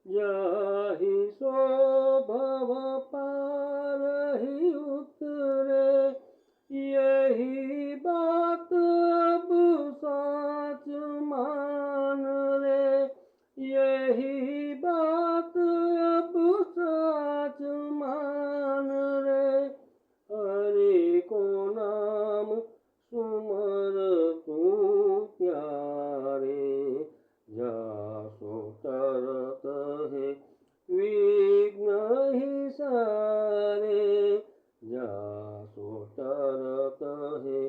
जाहि सो भव पार ही उतरे। यही बात अब सच मान रे, यही बात अब सच मान रे। हरि को नाम सुमर तू प्यारे, जासो तरत है विघ्न ही सारे। जासो तरत है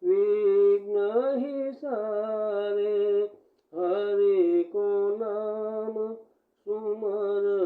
विघ्न ही सारे। हरि को नाम सुमर